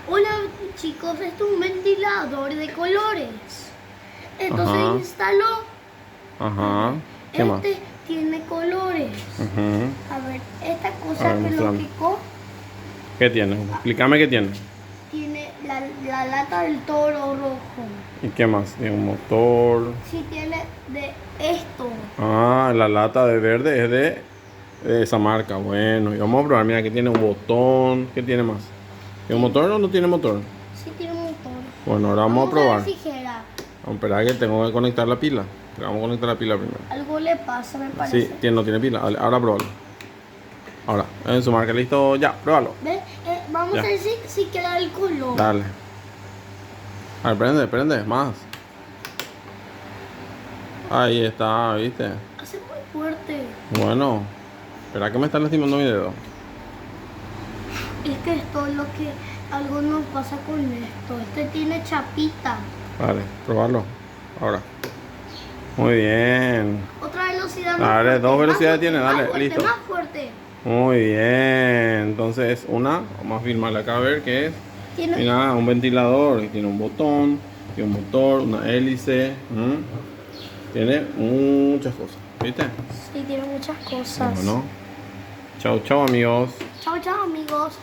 Hola chicos, esto es un ventilador de colores. Entonces Ajá. instaló. Ajá. ¿Qué más? Este tiene colores. Ujú. A ver, esta A cosa ver, que lo mostrame. picó ¿Qué tiene? Explícame qué tiene. tiene la lata del toro rojo. ¿Y qué más? Tiene un motor. Sí tiene de esto. Ah, la lata de verde es de esa marca. Bueno, y vamos a probar. Mira, que tiene un botón. ¿Qué tiene más? ¿Tiene un motor o no tiene motor? Sí tiene un motor. Bueno, ahora vamos a Vamos a probar. ver si gira. Vamos a esperar que tengo que conectar la pila. Vamos a conectar la pila primero. Algo le pasa, me Sí, parece. no tiene pila. Ahora pruébalo. Ahora, en su marca, listo, ya, pruébalo. ¿Ves? Vamos Ya. a ver si queda el color. Dale. A ver, prende, más. Ahí está, ¿viste? Hace muy fuerte. Bueno, espera que me está lastimando mi dedo. Es que esto es lo que algo nos pasa con esto. Este tiene chapita. Vale, probarlo. Ahora. Muy bien. Otra velocidad más Dale, fuerte. dos velocidades Más tiene, fuerte, dale, más fuerte, listo. más fuerte. Muy bien. Entonces, vamos a filmarla acá a ver qué es. Tiene, Mira, un ventilador, y tiene un botón, tiene un motor, una hélice. Tiene muchas cosas, ¿viste? sí, tiene muchas cosas. Bueno, chao, chao amigos. Chao, chao, amigos.